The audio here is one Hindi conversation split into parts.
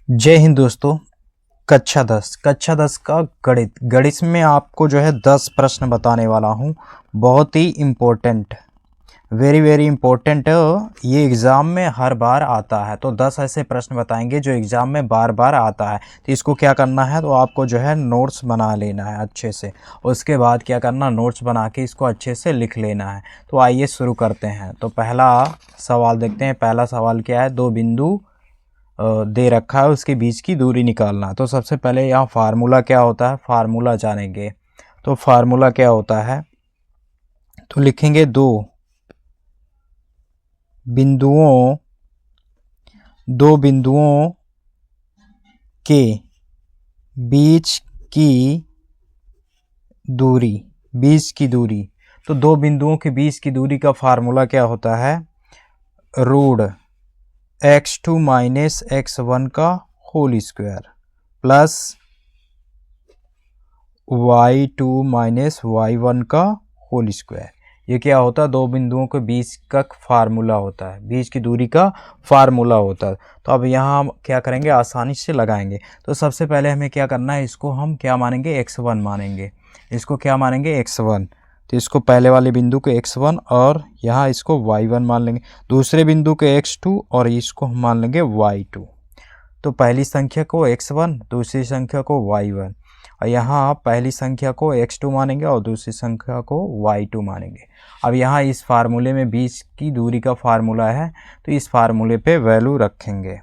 जय हिंद दोस्तों। कक्षा 10 का गणित में आपको जो है 10 प्रश्न बताने वाला हूँ। बहुत ही इम्पोर्टेंट, वेरी वेरी इम्पोर्टेंट। ये एग्ज़ाम में हर बार आता है, तो 10 ऐसे प्रश्न बताएंगे जो एग्ज़ाम में बार बार आता है। तो इसको क्या करना है, तो आपको जो है नोट्स बना लेना है अच्छे से। उसके बाद क्या करना, नोट्स बना के इसको अच्छे से लिख लेना है। तो आइए शुरू करते हैं। तो पहला सवाल देखते हैं। पहला सवाल क्या है, दो बिंदु दे रखा है, उसके बीच की दूरी निकालना। तो सबसे पहले यहाँ फार्मूला क्या होता है, फार्मूला जानेंगे। तो फार्मूला क्या होता है, तो लिखेंगे दो बिंदुओं के बीच की दूरी। तो दो बिंदुओं के बीच की दूरी का फार्मूला क्या होता है, रूट x2 माइनस x1 का whole square plus y2 minus y1 का होल स्क्वायर। ये क्या होता है, दो बिंदुओं के बीच का फार्मूला होता है, बीच की दूरी का फार्मूला होता है। तो अब यहाँ हम क्या करेंगे, आसानी से लगाएंगे। तो सबसे पहले हमें क्या करना है, इसको हम क्या मानेंगे, x1 मानेंगे। इसको क्या मानेंगे, x1। तो इसको पहले वाले बिंदु के x1 और यहाँ इसको y1 मान लेंगे। दूसरे बिंदु के x2 और इसको हम मान लेंगे y2। तो पहली संख्या को x1, दूसरी संख्या को y1, और यहाँ पहली संख्या को x2 मानेंगे और दूसरी संख्या को y2 मानेंगे। अब यहाँ इस फार्मूले में बीच की दूरी का फार्मूला है, तो इस फार्मूले पे वैल्यू रखेंगे।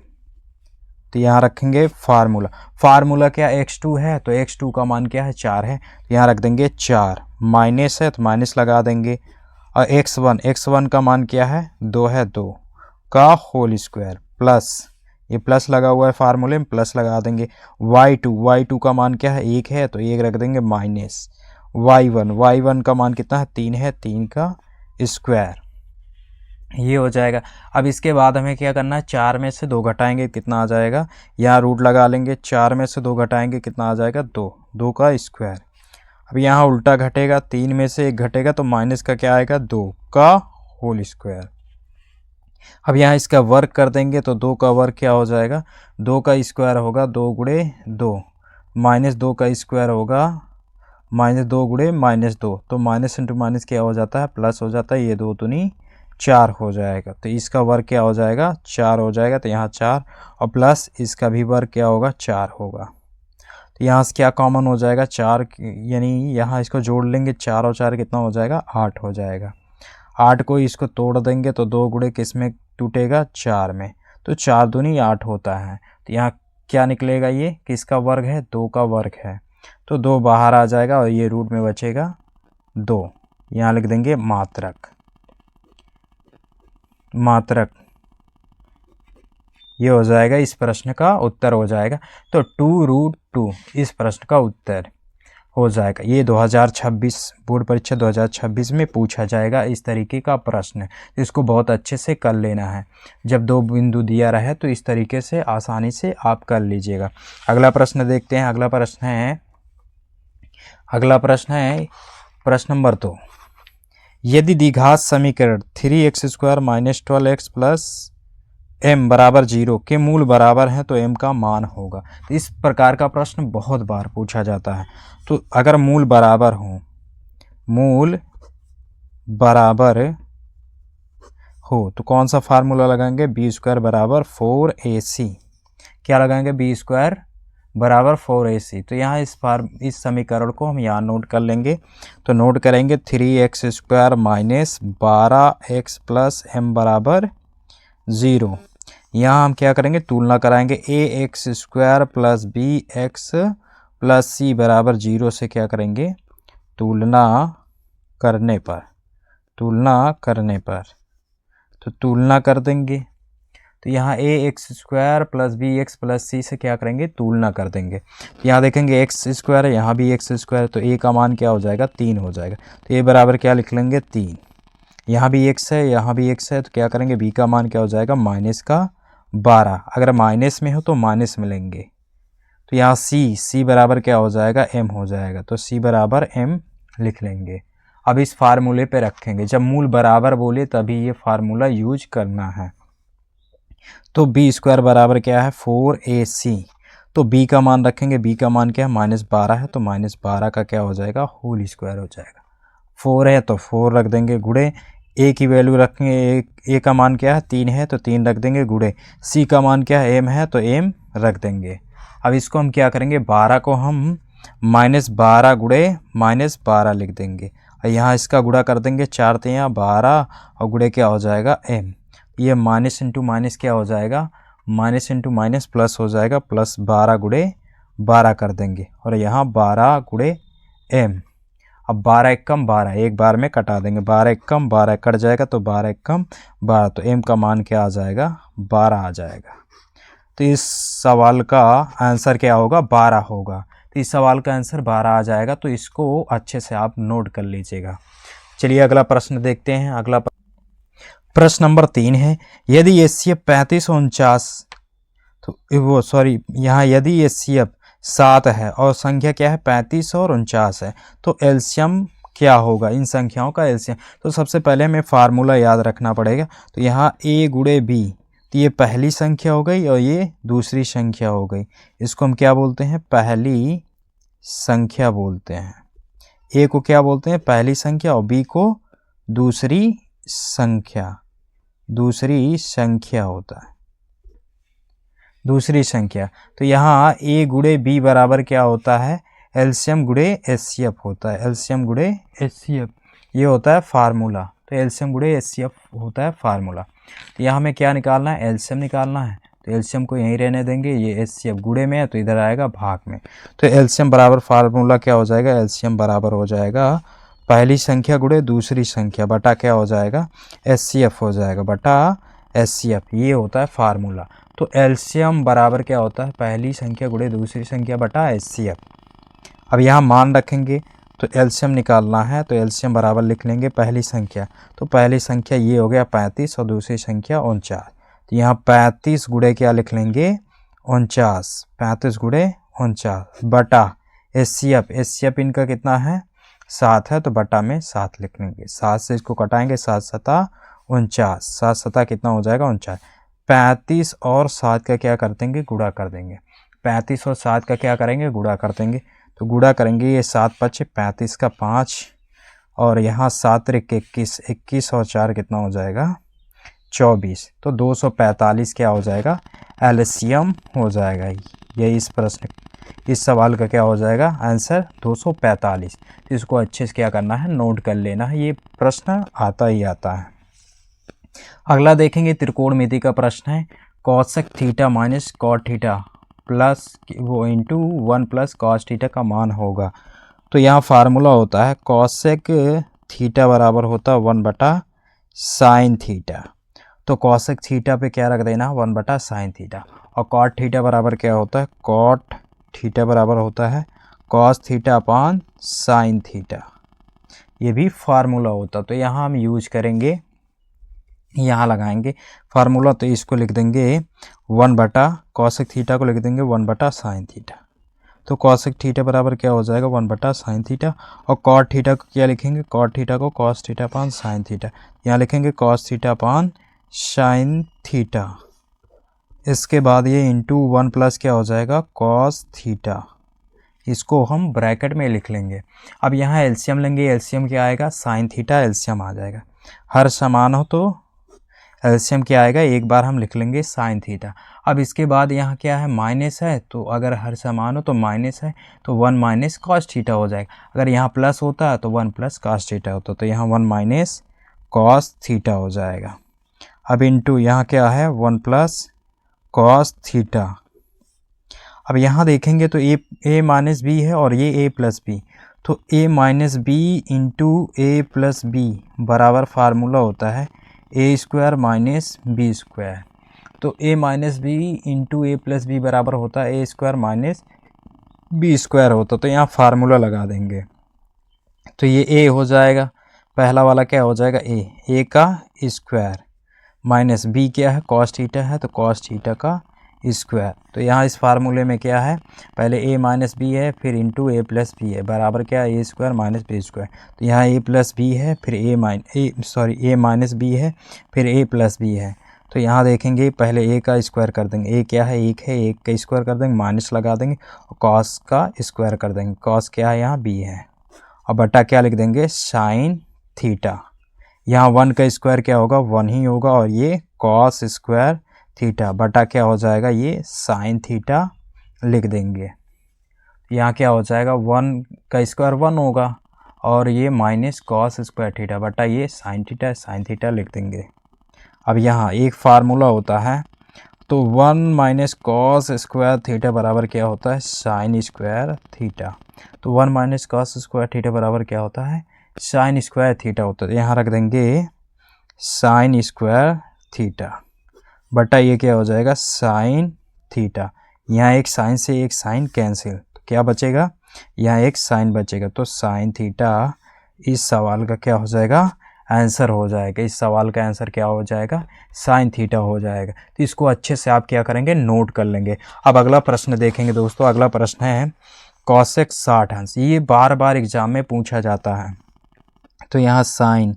तो यहाँ रखेंगे फार्मूला क्या, x2 है, तो x2 का मान क्या है, 4 है। तो यहाँ रख देंगे 4, माइनस है तो माइनस लगा देंगे। और x1 का मान क्या है, 2 है, 2 का होल स्क्वायर प्लस, ये प्लस लगा हुआ है फार्मूले में, प्लस लगा देंगे। y2 का मान क्या है, 1 है, तो 1 रख देंगे माइनस। y1 का मान कितना है, 3 है, 3 का स्क्वायर। ये हो जाएगा। अब इसके बाद हमें क्या करना है, 4 में से 2 घटाएंगे, कितना आ जाएगा, यहाँ रूट लगा लेंगे। 4 में से 2 घटाएंगे, कितना आ जाएगा, 2 का स्क्वायर। अब यहाँ उल्टा घटेगा, 3 में से 1 घटेगा तो माइनस का क्या आएगा, 2 का होल स्क्वायर। अब यहाँ इसका वर्ग कर देंगे, तो 2 का वर्ग क्या हो जाएगा, 2 का स्क्वायर होगा 2 गुणे 2, माइनस 2 का स्क्वायर होगा माइनस 2 गुणे -2। तो माइनस इंटू माइनस क्या हो जाता है, प्लस हो जाता है। ये 2 दूनी 4 हो जाएगा। तो इसका वर्ग क्या हो जाएगा, 4 हो जाएगा। तो यहाँ 4 और प्लस इसका भी वर्ग क्या होगा, 4 होगा। तो यहाँ से क्या कॉमन हो जाएगा, 4, यानी यहाँ इसको जोड़ लेंगे, 4 और 4 कितना हो जाएगा, 8 हो जाएगा। 8 को इसको तोड़ देंगे तो 2 गुणे किस में टूटेगा, 4 में। तो 4 दूनी 8 होता है। तो यहाँ क्या निकलेगा, ये किसका वर्ग है, 2 का वर्ग है। तो 2 बाहर आ जाएगा और ये रूट में बचेगा 2। यहाँ लिख देंगे मात्रक। ये हो जाएगा, इस प्रश्न का उत्तर हो जाएगा। तो 2√2 इस प्रश्न का उत्तर हो जाएगा। ये 2026 बोर्ड परीक्षा 2026 में पूछा जाएगा इस तरीके का प्रश्न। इसको बहुत अच्छे से कर लेना है। जब 2 बिंदु दिया रहे तो इस तरीके से आसानी से आप कर लीजिएगा। अगला प्रश्न देखते हैं। अगला प्रश्न है प्रश्न नंबर 2। यदि द्विघात समीकरण 3x² - 12x + m बराबर 0 के मूल बराबर हैं तो m का मान होगा। तो इस प्रकार का प्रश्न बहुत बार पूछा जाता है। तो अगर मूल बराबर हो तो कौन सा फार्मूला लगाएंगे, b² बराबर 4ac। क्या लगाएंगे, b² बराबर 4ac। तो यहाँ इस समीकरण को हम यहाँ नोट कर लेंगे। तो नोट करेंगे 3x² - 12x + m बराबर 0। यहाँ हम क्या करेंगे, तुलना कराएंगे। ax² + bx + c बराबर 0 से क्या करेंगे, तुलना करने पर तो तुलना कर देंगे। तो यहाँ ax² + bx + c से क्या करेंगे, तुलना कर देंगे। यहाँ देखेंगे x² है, यहाँ भी x², तो a का मान क्या हो जाएगा, 3 हो जाएगा। तो a बराबर क्या लिख लेंगे, 3। यहाँ भी x है, यहाँ भी x है, तो क्या करेंगे, b का मान क्या हो जाएगा, -12। अगर माइनस में हो तो माइनस में लेंगे। तो यहाँ c बराबर क्या हो जाएगा, m हो जाएगा। तो c बराबर m लिख लेंगे। अब इस फार्मूले पे रखेंगे। जब मूल बराबर बोले तभी ये फार्मूला यूज करना है। तो बी स्क्वायर बराबर क्या है 4ac। तो बी का मान रखेंगे, बी का मान क्या है -12 है, तो -12 का क्या हो जाएगा होल स्क्वायर हो जाएगा। 4 है तो 4 रख देंगे गुणे, ए की वैल्यू रखेंगे, ए का मान क्या है 3 है तो 3 रख देंगे गुणे, सी का मान क्या है m है तो m रख देंगे। अब इसको हम क्या करेंगे 12 को हम -12 गुणे -12 लिख देंगे और यहाँ इसका गुणा कर देंगे 4 तियाँ 12 और गुणे क्या हो जाएगा m। ये माइनस इंटू माइनस क्या हो जाएगा माइनस इंटू माइनस प्लस हो जाएगा, +12 गुणे 12 कर देंगे और यहाँ 12 गुणे m। अब 12 एकम 12 एक बार में कटा देंगे, 12 एकम 12 कट जाएगा तो 12 एकम 12, तो m का मान क्या आ जाएगा 12 आ जाएगा। तो इस सवाल का आंसर क्या होगा 12 होगा। तो इस सवाल का आंसर 12 आ जाएगा, तो इसको अच्छे से आप नोट कर लीजिएगा। चलिए अगला प्रश्न देखते हैं। अगला प्रश्न नंबर 3 है, यदि HCF 35 और 49 तो वो सॉरी यहाँ यदि HCF 7 है और संख्या क्या है 35 और 49 है तो एलसीएम क्या होगा इन संख्याओं का एलसीएम। तो सबसे पहले हमें फार्मूला याद रखना पड़ेगा। तो यहाँ a गुणे b, तो ये पहली संख्या हो गई और ये दूसरी संख्या हो गई। इसको हम क्या बोलते हैं पहली संख्या बोलते हैं। a को क्या बोलते हैं पहली संख्या और b को दूसरी संख्या होता है, दूसरी संख्या। तो यहाँ a गुणे b बराबर क्या होता है एलसीएम गुणे HCF होता है, एलसीएम गुणे HCF ये होता है फार्मूला। तो एलसीएम गुणे HCF होता है फार्मूला। तो यहाँ हमें क्या निकालना है एलसीएम निकालना है, तो एलसीएम को यहीं रहने देंगे, ये HCF गुणे में है तो इधर आएगा भाग में। तो एलसीएम बराबर फार्मूला क्या हो जाएगा एलसीएम बराबर हो जाएगा पहली संख्या गुणे दूसरी संख्या बटा क्या हो जाएगा HCF हो जाएगा बटा HCF, ये होता है फार्मूला। तो एलसीएम बराबर क्या होता है पहली संख्या गुणे दूसरी संख्या बटा HCF। अब यहाँ मान रखेंगे तो एलसीएम निकालना है, तो एलसीएम बराबर लिख लेंगे पहली संख्या, तो पहली संख्या ये हो गया 35 और दूसरी संख्या 49। तो यहाँ 35 गुणे क्या लिख लेंगे 49, 35 गुणे 49 बटा HCF इनका कितना है 7 है तो बटा में 7 लिख लेंगे, 7 से इसको कटाएंगे 7 सता 49, 7 सता कितना हो जाएगा 49। 35 और 7 का क्या कर देंगे गुणा कर देंगे, 35 और 7 का क्या करेंगे गुणा कर देंगे। तो गुणा करेंगे ये 7 पचे 35 का 5 और यहाँ 7 21, 21 और 4 कितना हो जाएगा 24। तो 245 क्या हो जाएगा एलसीएम हो जाएगा। ये इस प्रश्न इस सवाल का क्या हो जाएगा आंसर 245। तो इसको अच्छे से क्या करना है नोट कर लेना है, ये प्रश्न आता ही आता है। अगला देखेंगे त्रिकोणमिति का प्रश्न है, cosec theta minus cot theta plus वो इंटू 1 प्लस कॉस थीटा का मान होगा। तो यहाँ फार्मूला होता है कॉसेक थीटा बराबर होता है 1 बटा साइन थीटा। तो कॉसेक थीटा पे क्या रख देना 1 बटा साइन थीटा, और कॉट थीटा बराबर क्या होता है कॉट थीटा बराबर होता है cos theta upon sine theta, ये भी फार्मूला होता। तो यहाँ हम यूज करेंगे, यहाँ लगाएंगे फार्मूला, तो इसको लिख देंगे 1 बटा कॉसेक थीटा को लिख देंगे 1 बटा साइन थीटा। तो कॉसेक थीटा बराबर क्या हो जाएगा 1 बटा साइन थीटा, और कॉट थीटा को क्या लिखेंगे कॉट थीटा को cos theta upon sine theta, यहाँ लिखेंगे cos theta upon sine theta. इसके बाद ये इंटू 1 प्लस क्या हो जाएगा कॉस थीटा, इसको हम ब्रैकेट में लिख लेंगे। अब यहाँ एलसीएम लेंगे, एलसीएम क्या आएगा साइन थीटा एलसीएम आ जाएगा, हर समान हो तो एलसीएम क्या आएगा एक बार हम लिख लेंगे साइन थीटा। अब इसके बाद यहाँ क्या है माइनस है, तो अगर हर समान हो तो माइनस है तो 1 माइनस कॉस थीटा हो जाएगा, अगर यहाँ प्लस होता है तो 1 प्लस कॉस थीटा होता, तो यहाँ 1 माइनस कॉस थीटा हो जाएगा। अब इंटू यहाँ क्या है 1 प्लस कॉस थीटा। अब यहाँ देखेंगे तो ए माइनस बी है और ये ए प्लस बी, तो ए माइनस बी इंटू ए प्लस बी बराबर फार्मूला होता है ए स्क्वायर माइनस बी स्क्वायर। तो ए माइनस बी इंटू ए प्लस बी बराबर होता है ए स्क्वायर माइनस बी स्क्वायर होता, तो यहाँ फार्मूला लगा देंगे। तो ये ए हो जाएगा, पहला वाला क्या हो जाएगा ए का स्क्वायर माइनस बी क्या है कॉस थीटा है तो कॉस थीटा का स्क्वायर। तो यहाँ इस फार्मूले में क्या है पहले ए माइनस बी है फिर इंटू ए प्लस बी है बराबर क्या है ए स्क्वायर माइनस बी स्क्वायर। तो यहाँ ए प्लस बी है फिर ए माइनस बी है फिर ए प्लस बी है, तो यहाँ देखेंगे पहले ए का स्क्वायर कर देंगे, ए क्या है 1 है, 1 का स्क्वायर कर देंगे, माइनस लगा देंगे और कॉस का स्क्वायर कर देंगे, कॉस क्या है यहाँ बी है, और बटा क्या लिख देंगे साइन थीटा। यहाँ 1 का स्क्वायर क्या होगा 1 ही होगा, और ये कॉस स्क्वायर थीटा बटा क्या हो जाएगा ये साइन थीटा लिख देंगे। यहाँ क्या हो जाएगा 1 का स्क्वायर 1 होगा, और ये माइनस कॉस स्क्वायर थीटा बटा ये साइन थीटा लिख देंगे। अब यहाँ एक फार्मूला होता है, तो 1 माइनस कॉस स्क्वायर थीटा बराबर क्या होता है साइन स्क्वायर थीटा। तो 1 माइनस कॉस स्क्वायर थीटा बराबर क्या होता है साइन स्क्वायर थीटा होता है। यहाँ रख देंगे साइन स्क्वायर थीटा बटा ये क्या हो जाएगा साइन थीटा। यहाँ एक साइन से एक साइन कैंसिल, तो क्या बचेगा यहाँ एक साइन बचेगा, तो साइन थीटा इस सवाल का क्या हो जाएगा आंसर हो जाएगा। इस सवाल का आंसर क्या हो जाएगा साइन थीटा हो जाएगा। तो इसको अच्छे से आप क्या करेंगे नोट कर लेंगे। अब अगला प्रश्न देखेंगे दोस्तों। अगला प्रश्न है कॉसेक 60 अंश। ये बार बार एग्जाम में पूछा जाता है। तो यहाँ साइन,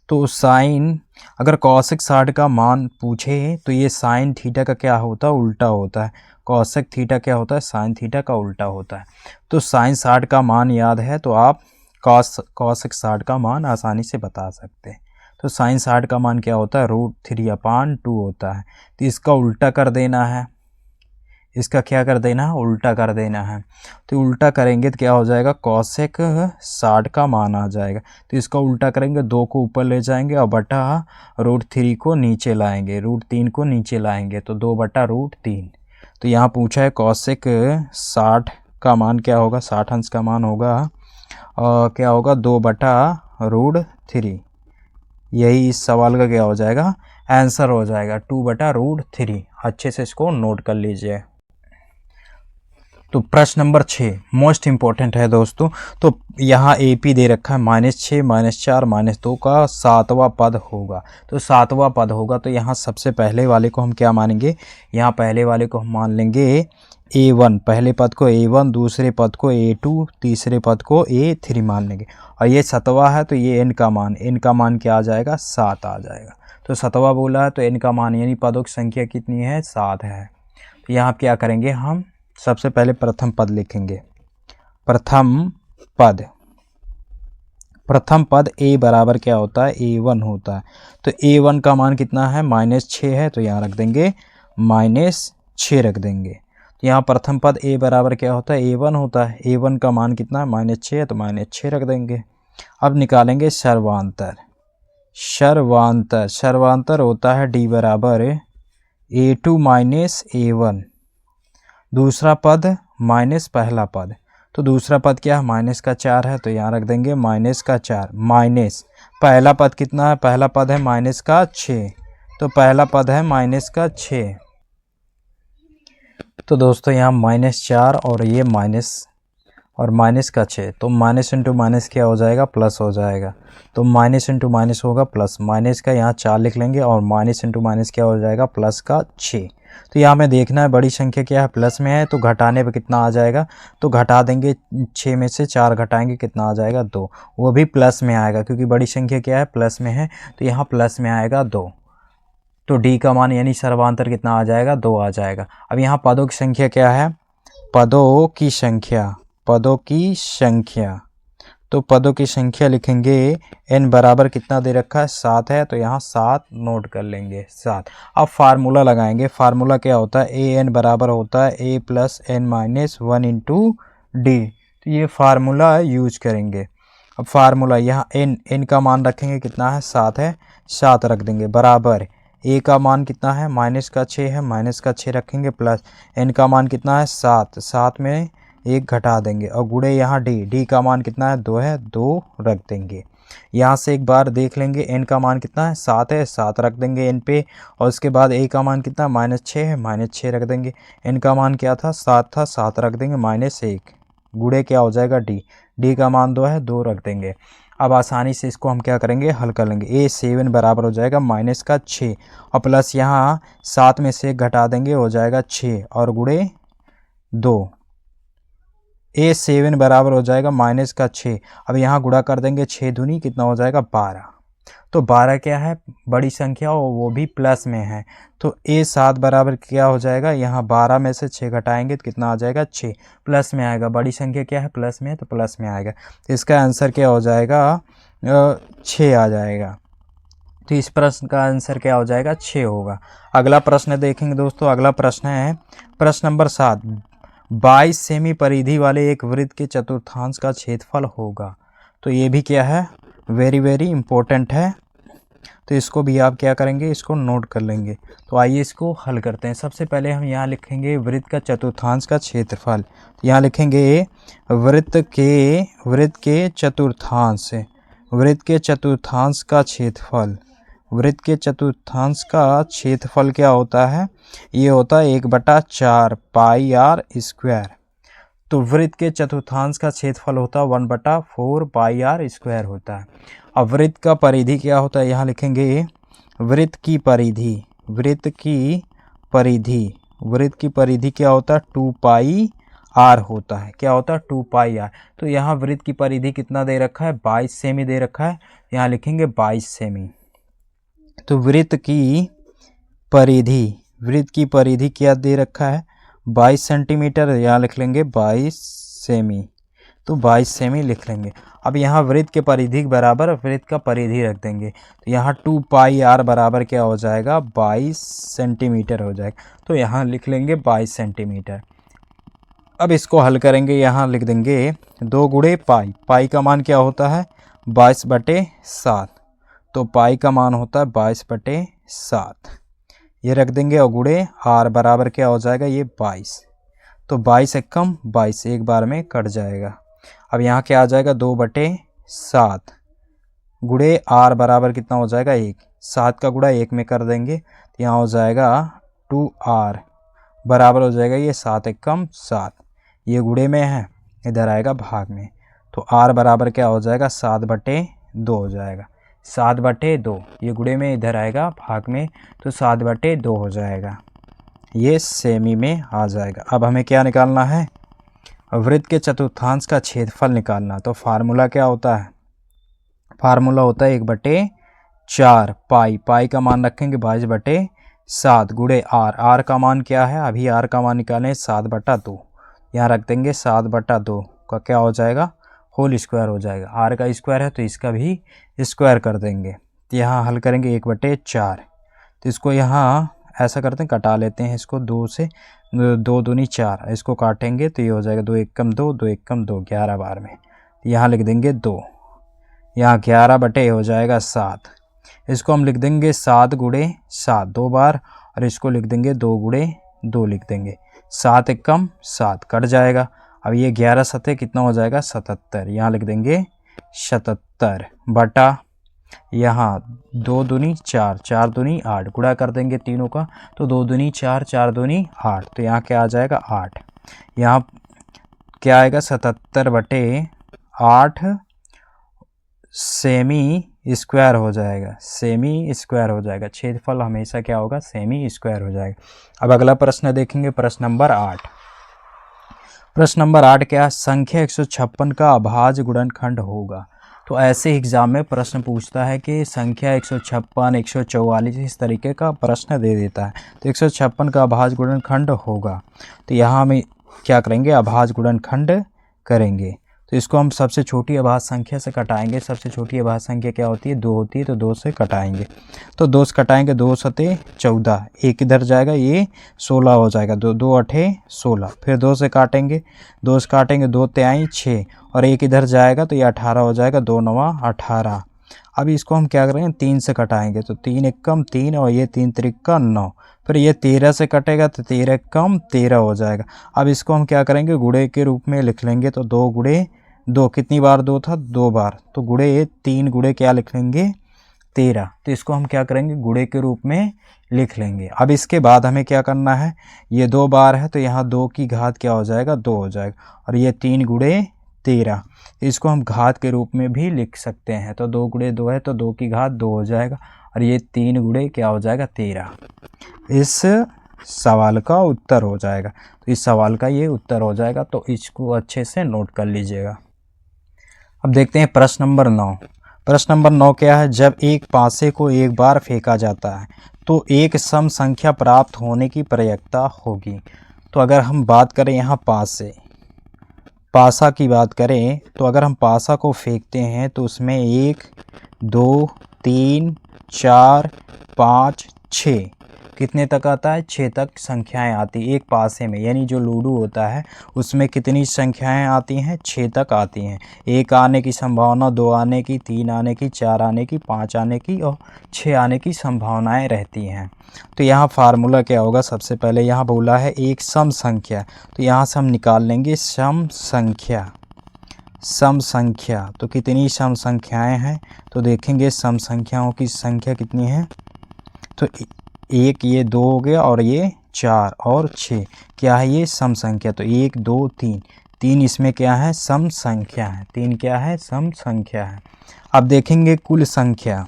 तो साइन अगर कॉसेक 60 का मान पूछे तो ये साइन थीटा का क्या होता है उल्टा होता है। कॉसेक थीटा क्या होता है साइन थीटा का उल्टा होता है। तो साइन 60 का मान याद है तो आप कॉसेक 60 का मान आसानी से बता सकते हैं। तो साइन 60 का मान क्या होता है √3/2 होता है। तो इसका उल्टा कर देना है, इसका क्या कर देना है उल्टा कर देना है। तो उल्टा करेंगे तो क्या हो जाएगा कॉसेक 60 का मान आ जाएगा। तो इसका उल्टा करेंगे 2 को ऊपर ले जाएंगे और बटा √3 को नीचे लाएंगे, √3 को नीचे लाएंगे तो 2 बटा √3। तो यहाँ पूछा है कॉसेक 60 का मान क्या होगा 60 अंश का मान होगा और क्या होगा 2 बटा √3। यही इस सवाल का क्या हो जाएगा आंसर हो जाएगा 2 बटा √3। अच्छे से इसको नोट कर लीजिए। तो प्रश्न नंबर 6 मोस्ट इम्पोर्टेंट है दोस्तों। तो यहाँ AP दे रखा है -6 -4 -2 का 7वां पद होगा। तो 7वां पद होगा तो यहाँ सबसे पहले वाले को हम क्या मानेंगे यहाँ पहले वाले को हम मान लेंगे A1, पहले पद को A1, दूसरे पद को A2, तीसरे पद को A3 मान लेंगे। और ये 7वां है तो ये n का मान क्या आ जाएगा 7 आ जाएगा। तो 7वां बोला है तो n का मान यानी पदों की संख्या कितनी है 7 है। तो यहाँ क्या करेंगे हम सबसे पहले प्रथम पद लिखेंगे। प्रथम पद A बराबर क्या होता है A1 होता है। तो A1 का मान कितना है -6 है तो यहाँ रख देंगे -6 रख देंगे। तो यहाँ प्रथम पद A बराबर क्या होता है A1 होता है। A1 का मान कितना है -6 है तो -6 रख देंगे। अब निकालेंगे सर्वांतर होता है D बराबर A2 माइनस A1। दूसरा पद माइनस पहला पद, तो दूसरा पद क्या है -4 है तो यहाँ रख देंगे -4 माइनस पहला पद कितना है पहला पद है -6 तो पहला पद है -6। तो दोस्तों यहाँ -4 और ये -6 तो माइनस इंटू माइनस क्या हो जाएगा प्लस हो जाएगा। तो माइनस इंटू माइनस होगा प्लस, माइनस का यहाँ 4 लिख लेंगे और माइनस इंटू माइनस क्या हो जाएगा प्लस का 6। तो यहाँ हमें देखना है बड़ी संख्या क्या है प्लस में है तो घटाने पे कितना आ जाएगा तो घटा देंगे 6 में से 4 घटाएंगे कितना आ जाएगा 2, वो भी प्लस में आएगा क्योंकि बड़ी संख्या क्या है प्लस में है तो यहाँ प्लस में आएगा 2। तो डी का मान यानी सर्वांतर कितना आ जाएगा 2 आ जाएगा। अब यहाँ पदों की संख्या क्या है पदों की संख्या तो पदों की संख्या लिखेंगे n बराबर कितना दे रखा है 7 है तो यहाँ 7 नोट कर लेंगे 7। अब फार्मूला लगाएंगे। फार्मूला क्या होता है an बराबर होता है a plus n minus 1 into D. तो ये फार्मूला यूज करेंगे। अब फार्मूला यहाँ n का मान रखेंगे कितना है 7 है 7 रख देंगे बराबर a का मान कितना है -6 है -6 रखेंगे प्लस n का मान कितना है 7 में 1 घटा देंगे और गुणे यहाँ डी का मान कितना है 2 है 2 रख देंगे। यहाँ से एक बार देख लेंगे n का मान कितना है 7 है 7 रख देंगे n पे और उसके बाद a का मान कितना -6 है -6 रख देंगे। n का मान क्या था 7 रख देंगे -1 गुणे क्या हो जाएगा डी का मान 2 है 2 रख देंगे। अब आसानी से इसको हम क्या करेंगे हल कर लेंगे। A7 बराबर हो जाएगा -6 और प्लस यहाँ 7 में से 1 घटा देंगे हो जाएगा 6 और गुणे 2। A7 बराबर हो जाएगा -6। अब यहाँ गुणा कर देंगे 6 दूनी कितना हो जाएगा 12। तो 12 क्या है, बड़ी संख्या और वो भी प्लस में है, तो A7 बराबर क्या हो जाएगा, यहाँ 12 में से 6 घटाएंगे तो कितना आ जाएगा, 6 प्लस में आएगा, बड़ी संख्या क्या है, प्लस में है तो प्लस में आएगा, तो इसका आंसर क्या हो जाएगा, 6 आ जाएगा। तो इस प्रश्न का आंसर क्या हो जाएगा, 6 होगा। अगला प्रश्न देखेंगे दोस्तों, अगला प्रश्न है प्रश्न नंबर 7, 22 सेमी परिधि वाले एक वृत्त के चतुर्थांश का क्षेत्रफल होगा। तो ये भी क्या है, वेरी इंपॉर्टेंट है, तो इसको भी आप क्या करेंगे, इसको नोट कर लेंगे। तो आइए इसको हल करते हैं। सबसे पहले हम यहाँ लिखेंगे वृत्त का चतुर्थांश का क्षेत्रफल, यहाँ लिखेंगे वृत्त के चतुर्थांश का क्षेत्रफल। वृत्त के चतुर्थांश का क्षेत्रफल क्या होता है, ये होता है 1/4 पाई आर स्क्वायर। तो वृत्त के चतुर्थांश का क्षेत्रफल होता है 1/4 पाई आर स्क्वायर होता है। अब वृत्त का परिधि क्या होता है, यहाँ लिखेंगे वृत्त की परिधि क्या होता है, 2 पाई आर होता है। क्या होता है, 2 पाई आर। तो यहाँ वृत्त की परिधि कितना दे रखा है, 22 सेमी दे रखा है, यहाँ लिखेंगे 22 सेमी। तो वृत्त की परिधि क्या दे रखा है, 22 सेंटीमीटर, यहाँ लिख लेंगे 22 सेमी, तो 22 सेमी लिख लेंगे। अब यहाँ वृत्त के परिधि के बराबर वृत्त का परिधि रख देंगे, तो यहाँ 2 पाई आर बराबर क्या हो जाएगा, 22 सेंटीमीटर हो जाएगा, तो यहाँ लिख लेंगे 22 सेंटीमीटर। अब इसको हल करेंगे, यहाँ लिख देंगे 2 गुणे पाई का मान क्या होता है, 22/7, तो पाई का मान होता है 22/7, ये रख देंगे, और गुणे आर बराबर क्या हो जाएगा, ये 22, तो 22 एकम 22 एक बार में कट जाएगा। अब यहाँ क्या आ जाएगा, 2/7 गुणे आर बराबर कितना हो जाएगा, 1, 7 का गुणा 1 में कर देंगे, तो यहाँ हो जाएगा 2r बराबर हो जाएगा ये 7 एकम 7, ये गुणे में है, इधर आएगा भाग में, तो r बराबर क्या हो जाएगा, 7/2 हो जाएगा, 7/2, ये गुणे में इधर आएगा भाग में, तो 7/2 हो जाएगा, ये सेमी में आ जाएगा। अब हमें क्या निकालना है, वृत्त के चतुर्थांश का क्षेत्रफल निकालना। तो फार्मूला क्या होता है, फार्मूला होता है 1/4 पाई का मान रखेंगे 22/7 गुणे आर का मान क्या है, अभी आर का मान निकालें 7/2, यहाँ रख देंगे 7/2 का क्या हो जाएगा, होल स्क्वायर हो जाएगा, आर का स्क्वायर है तो इसका भी स्क्वायर कर देंगे, तो यहाँ हल करेंगे 1/4, तो इसको यहाँ ऐसा करते हैं, कटा लेते हैं इसको, 2 से 2 दूनी 4, इसको काटेंगे तो ये हो जाएगा 2 एकम 2, 2 एकम 2, 11 बार में, तो यहाँ लिख देंगे 2, यहाँ 11/, हो जाएगा 7, इसको हम लिख देंगे 7 गुणे 7 2 बार, और इसको लिख देंगे 2 गुणे 2 लिख देंगे, 7 एकम 7 कट जाएगा। अब ये 11 सतह कितना हो जाएगा, 77, यहाँ लिख देंगे 77 बटा, यहाँ 2 दूनी 4, 4 दूनी 8, गुणा कर देंगे तीनों का, तो 2 दूनी 4, 4 दूनी 8, तो यहाँ क्या आ जाएगा 8, यहाँ क्या आएगा 77/8 सेमी स्क्वायर हो जाएगा, सेमी स्क्वायर हो जाएगा, क्षेत्रफल हमेशा क्या होगा, सेमी स्क्वायर हो जाएगा। अब अगला प्रश्न देखेंगे, प्रश्न नंबर 8। प्रश्न नंबर 8 क्या, संख्या 156 का अभाज्य गुणनखंड होगा। तो ऐसे एग्जाम में प्रश्न पूछता है कि संख्या 156, 144 इस तरीके का प्रश्न दे देता है, तो 156 का अभाज्य गुणनखंड होगा, तो यहाँ हम क्या करेंगे, अभाज्य गुणनखंड करेंगे। तो इसको हम सबसे छोटी अभाज्य संख्या से कटाएंगे, सबसे छोटी अभाज्य संख्या क्या होती है, 2 होती है, तो 2 से कटाएंगे, तो 2 से कटाएंगे, 2 सते 14, एक इधर जाएगा, ये 16 हो जाएगा, 2 अठे 16, फिर 2 से काटेंगे, 2 से काटेंगे, 2 तेई 6, और एक इधर जाएगा तो ये 18 हो जाएगा, 2 9 18। अब इसको हम क्या करेंगे, 3 से कटाएंगे, तो 3 एकम 3, और ये 3 त्रिका 9, फिर ये 13 से कटेगा तो 13 एकम 13 हो जाएगा। अब इसको हम क्या करेंगे, गुणे के रूप में लिख लेंगे, तो 2 गुणे 2, कितनी बार 2 था, 2 बार, तो गुणे 3 गुणे क्या लिख लेंगे, 13, तो इसको हम क्या करेंगे, गुणे के रूप में लिख लेंगे। अब इसके बाद हमें क्या करना है, ये 2 बार है तो यहाँ 2 की घात क्या हो जाएगा, 2 हो जाएगा, और ये 3 गुणे 13, इसको हम घात के रूप में भी लिख सकते हैं, तो 2 गुणे 2 है तो 2 की घात 2 हो जाएगा, और ये 3 गुणे क्या हो जाएगा, 13। इस सवाल का उत्तर हो जाएगा, तो इस सवाल का ये उत्तर हो जाएगा, तो इसको अच्छे से नोट कर लीजिएगा। अब देखते हैं प्रश्न नंबर 9। प्रश्न नंबर 9 क्या है, जब एक पासे को एक बार फेंका जाता है तो एक सम संख्या प्राप्त होने की प्रयत्ता होगी। तो अगर हम बात करें यहाँ पासा की बात करें तो अगर हम पासा को फेंकते हैं तो उसमें 1 2 3 4 5 6 कितने तक आता है, 6 तक संख्याएं आती एक पासे में। यानी जो लूडो होता है उसमें कितनी संख्याएं आती हैं, 6 तक आती हैं। 1 आने की संभावना, 2 आने की, 3 आने की, 4 आने की, 5 आने की और 6 आने की संभावनाएं रहती हैं। तो यहाँ फार्मूला क्या होगा, सबसे पहले यहाँ बोला है एक सम संख्या, तो यहाँ से हम निकाल लेंगे सम संख्या। तो कितनी सम संख्याएं हैं, तो देखेंगे सम संख्याओं की संख्या कितनी है। तो एक ये 2 हो गया और ये 4 और 6 क्या है, ये सम संख्या। तो 1 2 3 इसमें क्या है, सम संख्या है। 3 क्या है, सम संख्या है। अब देखेंगे कुल संख्या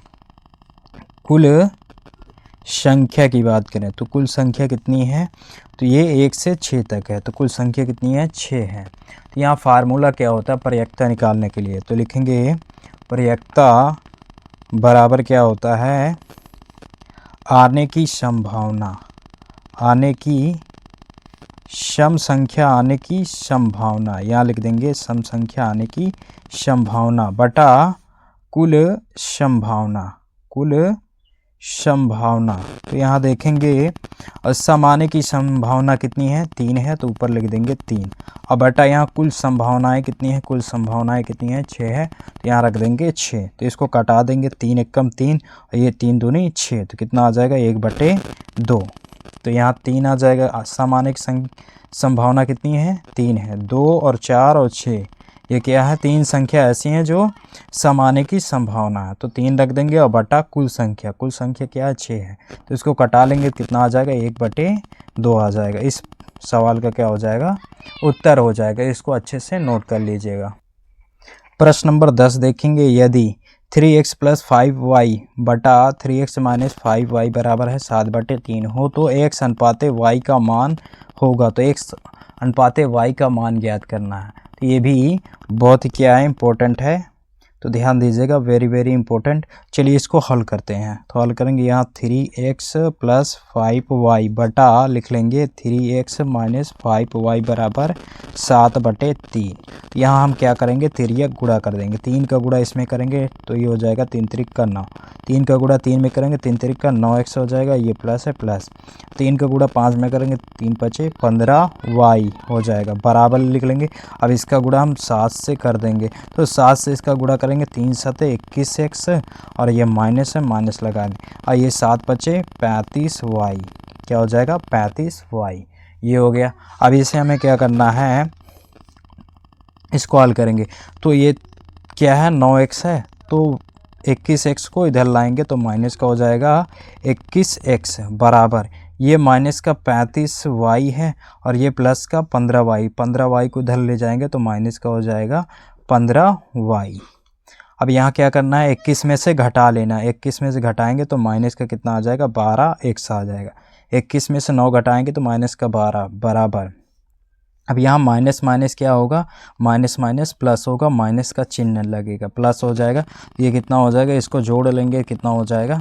की बात करें तो कुल संख्या कितनी है, तो ये 1 से 6 तक है। तो कुल संख्या कितनी है, 6 है। तो यहाँ फार्मूला क्या होता है प्रयक्ता निकालने के लिए, तो लिखेंगे प्रयक्ता बराबर क्या होता है, आने की संभावना, सम संख्या आने की संभावना, यहाँ लिख देंगे सम संख्या आने की संभावना बटा कुल संभावना। तो यहाँ देखेंगे सम आने की संभावना कितनी है, 3 है, तो ऊपर लिख देंगे 3। अब बटा यहाँ कुल संभावनाएं कितनी है, कुल संभावनाएं कितनी है, 6 है, तो यहाँ रख देंगे 6। तो इसको कटा देंगे, 3 एकम 3 और ये 3 दूनी 6, तो कितना आ जाएगा 1/2। तो यहाँ 3 आ जाएगा। सम आने की संभावना कितनी है, 3 है। 2 और 4 और 6 ये क्या है, 3 संख्या ऐसी हैं जो सम आने की संभावना है, तो 3 रख देंगे और बटा कुल संख्या क्या है, 6 है। तो इसको कटा लेंगे, कितना आ जाएगा 1/2 आ जाएगा। इस सवाल का क्या हो जाएगा, उत्तर हो जाएगा। इसको अच्छे से नोट कर लीजिएगा। प्रश्न नंबर 10 देखेंगे, यदि 3x + 5y बटा 3x - 5y बराबर है 7/3 हो तो x अनुपाते y का मान होगा। तो x अनुपाते y का मान ज्ञात करना है। तो ये भी बहुत ही क्या है, इम्पोर्टेंट है, तो ध्यान दीजिएगा, वेरी इंपॉर्टेंट। चलिए इसको हल करते हैं। तो हल करेंगे, यहाँ 3x + 5y बटा लिख लेंगे 3x - 5y बराबर 7/3। यहाँ हम क्या करेंगे, तिर्यक गुणा कर देंगे। 3 का गुणा इसमें करेंगे तो ये हो जाएगा 3 त्रिक का 9। 3 का गुणा 3 में करेंगे, 3 त्रिक का 9x हो जाएगा, ये प्लस है प्लस। 3 का गुणा 5 में करेंगे, 3 × 5 = 15y हो जाएगा, बराबर लिख लेंगे। अब इसका गुणा हम 7 से कर देंगे, तो 7 से इसका गुणा करेंगे, 3 × 7 = 21x और ये माइनस है, माइनस लगा दें, और ये 7 × 5 = 35y, क्या हो जाएगा 35y, ये हो गया। अब इसे हमें क्या करना है, इसको हल करेंगे। तो ये क्या है, 9x है, तो 21x को इधर लाएंगे तो माइनस का हो जाएगा 21x बराबर ये माइनस का 35y है और ये प्लस का 15y को इधर ले जाएंगे तो माइनस का हो जाएगा 15y। अब यहाँ क्या करना है, 21 में से घटा लेना है। 21 में से घटाएंगे तो माइनस का कितना आ जाएगा, 12x आ जाएगा। 21 में से 9 घटाएंगे तो माइनस का 12 बराबर। अब यहाँ माइनस माइनस क्या होगा, माइनस माइनस प्लस होगा, माइनस का चिन्ह लगेगा, प्लस हो जाएगा। ये कितना हो जाएगा, इसको जोड़ लेंगे, कितना हो जाएगा,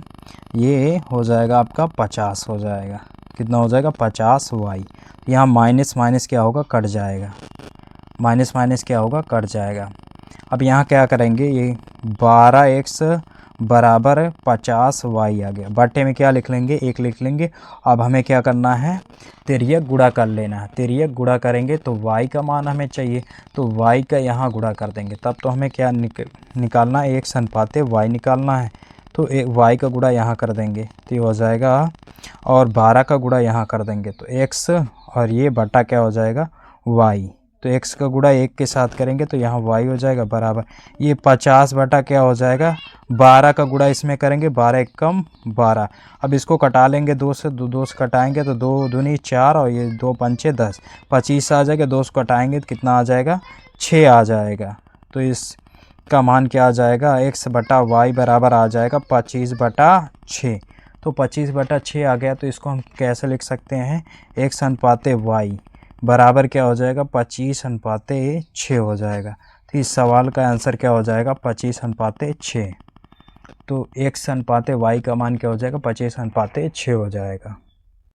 ये हो जाएगा आपका 50 हो जाएगा। कितना हो जाएगा, 50y। यहाँ माइनस माइनस क्या होगा, कट जाएगा, माइनस माइनस क्या होगा, कट जाएगा। अब यहाँ क्या करेंगे, ये 12x बराबर 50y आ गया। बट्टे में क्या लिख लेंगे, 1 लिख लेंगे। अब हमें क्या करना है, तिर्यक गुणा कर लेना है। तिर्यक गुणा करेंगे तो y का मान हमें चाहिए, तो y का यहाँ गुणा कर देंगे। तब तो हमें क्या निकालना है, x अनुपाते y निकालना है। तो y का गुणा यहाँ कर देंगे तो ये हो जाएगा, और 12 का गुणा यहाँ कर देंगे तो x और ये बटा क्या हो जाएगा, y। तो x का गुणा 1 के साथ करेंगे तो यहाँ y हो जाएगा बराबर ये 50 बटा क्या हो जाएगा, 12 का गुणा इसमें करेंगे, 12 × 1 = 12। अब इसको कटा लेंगे, 2 से कटाएंगे तो 2 दूनी 4 और ये 2 × 5 = 10, 25 आ जाएगा। 2 से कटाएंगे तो कितना आ जाएगा, 6 आ जाएगा। तो इसका मान क्या आ जाएगा, x बटा y बराबर आ जाएगा 25/6। तो 25/6 आ गया। तो इसको हम कैसे लिख सकते हैं, x अनुपाते y बराबर क्या हो जाएगा, 25/6 हो जाएगा। तो इस सवाल का आंसर क्या हो जाएगा, 25/6। तो x अनुपाते y का मान क्या हो जाएगा, 25 अनुपाते 6 हो जाएगा।